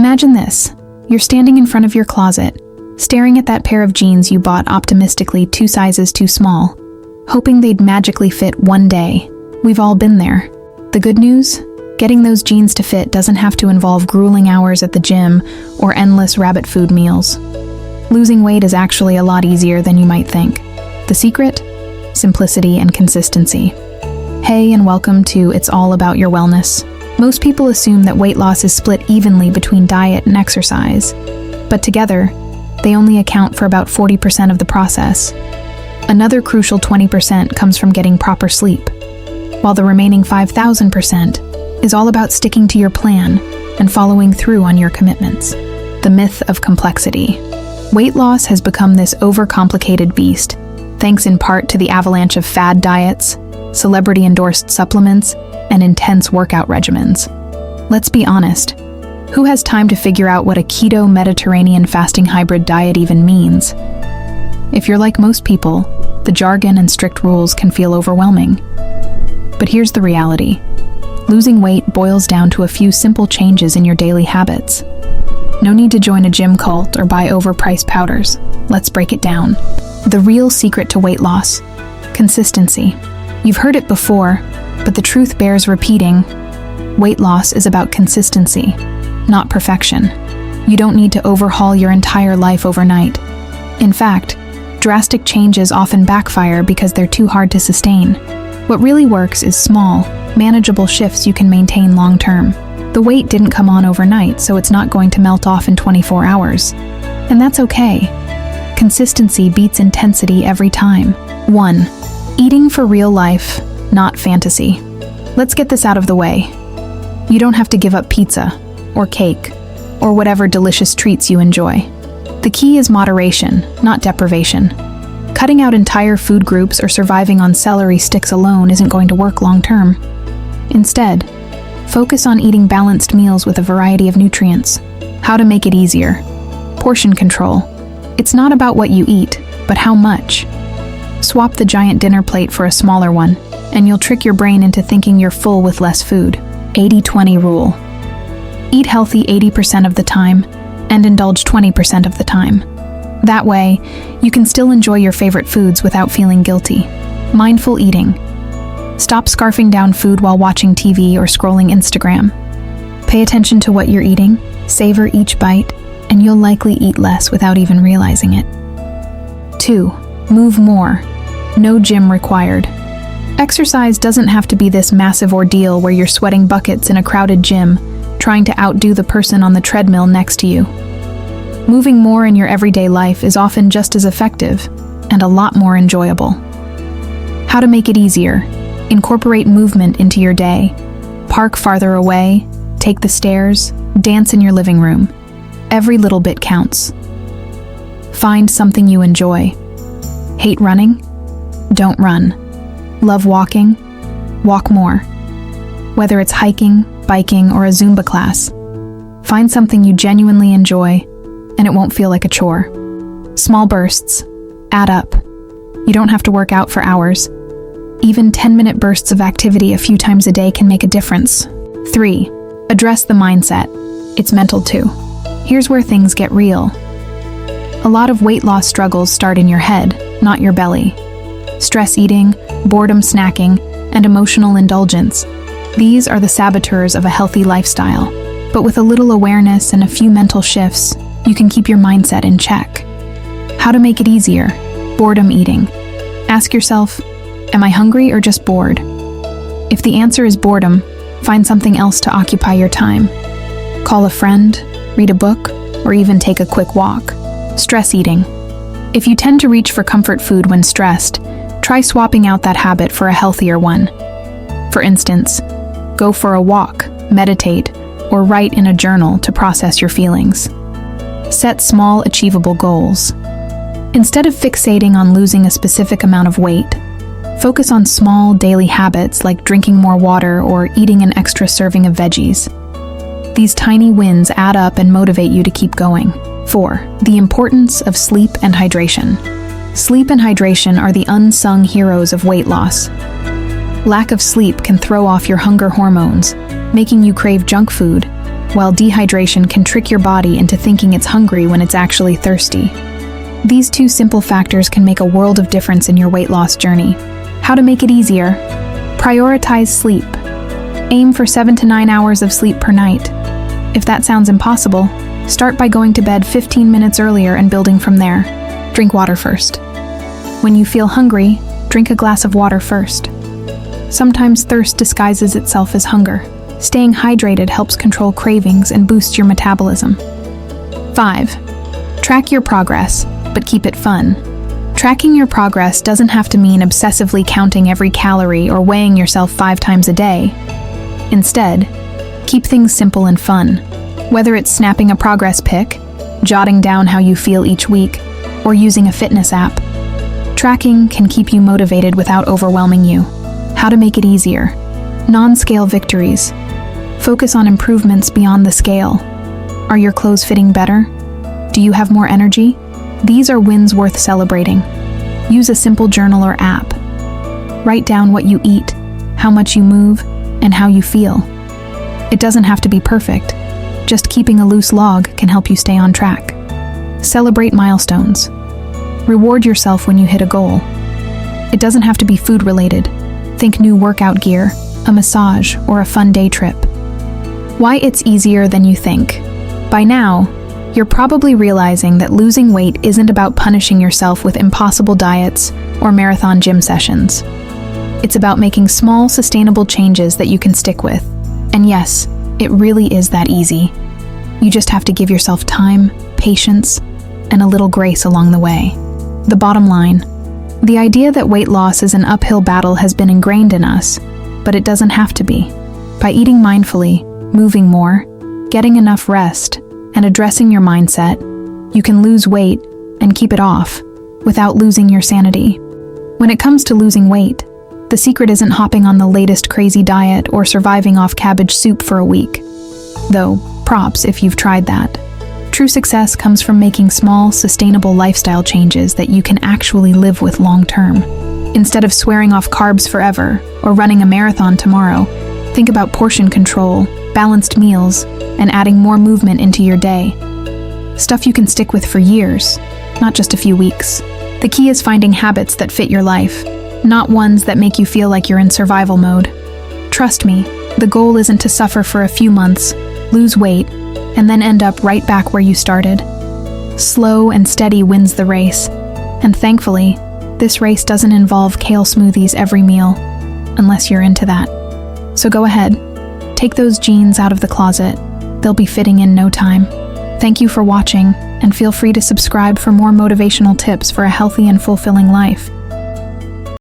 Imagine this. You're standing in front of your closet, staring at that pair of jeans you bought optimistically 2 sizes too small, hoping they'd magically fit one day. We've all been there. The good news? Getting those jeans to fit doesn't have to involve grueling hours at the gym or endless rabbit food meals. Losing weight is actually a lot easier than you might think. The secret? Simplicity and consistency. Hey, and welcome to It's All About Your Wellness. Most people assume that weight loss is split evenly between diet and exercise, but together, they only account for about 40% of the process. Another crucial 20% comes from getting proper sleep, while the remaining 5,000% is all about sticking to your plan and following through on your commitments. The myth of complexity. Weight loss has become this overcomplicated beast, thanks in part to the avalanche of fad diets, celebrity-endorsed supplements, and intense workout regimens. Let's be honest, who has time to figure out what a keto Mediterranean fasting hybrid diet even means? If you're like most people, the jargon and strict rules can feel overwhelming. But here's the reality. Losing weight boils down to a few simple changes in your daily habits. No need to join a gym cult or buy overpriced powders. Let's break it down. The real secret to weight loss: consistency. You've heard it before, but the truth bears repeating. Weight loss is about consistency, not perfection. You don't need to overhaul your entire life overnight. In fact, drastic changes often backfire because they're too hard to sustain. What really works is small, manageable shifts you can maintain long-term. The weight didn't come on overnight, so it's not going to melt off in 24 hours. And that's okay. Consistency beats intensity every time. 1. Eating for real life, not fantasy. Let's get this out of the way. You don't have to give up pizza, or cake, or whatever delicious treats you enjoy. The key is moderation, not deprivation. Cutting out entire food groups or surviving on celery sticks alone isn't going to work long-term. Instead, focus on eating balanced meals with a variety of nutrients. How to make it easier. Portion control. It's not about what you eat, but how much. Swap the giant dinner plate for a smaller one, and you'll trick your brain into thinking you're full with less food. 80-20 rule. Eat healthy 80% of the time, and indulge 20% of the time. That way, you can still enjoy your favorite foods without feeling guilty. Mindful eating. Stop scarfing down food while watching TV or scrolling Instagram. Pay attention to what you're eating, savor each bite, and you'll likely eat less without even realizing it. 2. Move more. No gym required. Exercise doesn't have to be this massive ordeal where you're sweating buckets in a crowded gym, trying to outdo the person on the treadmill next to you. Moving more in your everyday life is often just as effective and a lot more enjoyable. How to make it easier. Incorporate movement into your day. Park farther away, take the stairs, dance in your living room. Every little bit counts. Find something you enjoy. Hate running? Don't run. Love walking? Walk more. Whether it's hiking, biking, or a Zumba class, find something you genuinely enjoy, and it won't feel like a chore. Small bursts add up. You don't have to work out for hours. Even 10-minute bursts of activity a few times a day can make a difference. 3. Address the mindset. It's mental too. Here's where things get real. A lot of weight loss struggles start in your head, not your belly. Stress eating, boredom snacking, and emotional indulgence. These are the saboteurs of a healthy lifestyle. But with a little awareness and a few mental shifts, you can keep your mindset in check. How to make it easier. Boredom eating. Ask yourself, am I hungry or just bored? If the answer is boredom, find something else to occupy your time. Call a friend, read a book, or even take a quick walk. Stress eating. If you tend to reach for comfort food when stressed, try swapping out that habit for a healthier one. For instance, go for a walk, meditate, or write in a journal to process your feelings. Set small, achievable goals. Instead of fixating on losing a specific amount of weight, focus on small daily habits like drinking more water or eating an extra serving of veggies. These tiny wins add up and motivate you to keep going. 4. The importance of sleep and hydration. Sleep and hydration are the unsung heroes of weight loss. Lack of sleep can throw off your hunger hormones, making you crave junk food, while dehydration can trick your body into thinking it's hungry when it's actually thirsty. These two simple factors can make a world of difference in your weight loss journey. How to make it easier? Prioritize sleep. Aim for 7 to 9 hours of sleep per night. If that sounds impossible, start by going to bed 15 minutes earlier and building from there. Drink water first. When you feel hungry, drink a glass of water first. Sometimes thirst disguises itself as hunger. Staying hydrated helps control cravings and boost your metabolism. 5. Track your progress, but keep it fun. Tracking your progress doesn't have to mean obsessively counting every calorie or weighing yourself 5 times a day. Instead, keep things simple and fun. Whether it's snapping a progress pic, jotting down how you feel each week, or using a fitness app, tracking can keep you motivated without overwhelming you. How to make it easier? Non-scale victories. Focus on improvements beyond the scale. Are your clothes fitting better? Do you have more energy? These are wins worth celebrating. Use a simple journal or app. Write down what you eat, how much you move, and how you feel. It doesn't have to be perfect. Just keeping a loose log can help you stay on track. Celebrate milestones. Reward yourself when you hit a goal. It doesn't have to be food-related. Think new workout gear, a massage, or a fun day trip. Why it's easier than you think. By now, you're probably realizing that losing weight isn't about punishing yourself with impossible diets or marathon gym sessions. It's about making small, sustainable changes that you can stick with. And yes, it really is that easy. You just have to give yourself time, patience, and a little grace along the way. The bottom line, the idea that weight loss is an uphill battle has been ingrained in us, but it doesn't have to be. By eating mindfully, moving more, getting enough rest, and addressing your mindset, you can lose weight and keep it off without losing your sanity. When it comes to losing weight, the secret isn't hopping on the latest crazy diet or surviving off cabbage soup for a week. Though, props if you've tried that. True success comes from making small, sustainable lifestyle changes that you can actually live with long term. Instead of swearing off carbs forever or running a marathon tomorrow, think about portion control, balanced meals, and adding more movement into your day. Stuff you can stick with for years, not just a few weeks. The key is finding habits that fit your life, not ones that make you feel like you're in survival mode. Trust me, the goal isn't to suffer for a few months, lose weight, and then end up right back where you started. Slow and steady wins the race, and thankfully, this race doesn't involve kale smoothies every meal, unless you're into that. So go ahead, take those jeans out of the closet. They'll be fitting in no time. Thank you for watching, and feel free to subscribe for more motivational tips for a healthy and fulfilling life.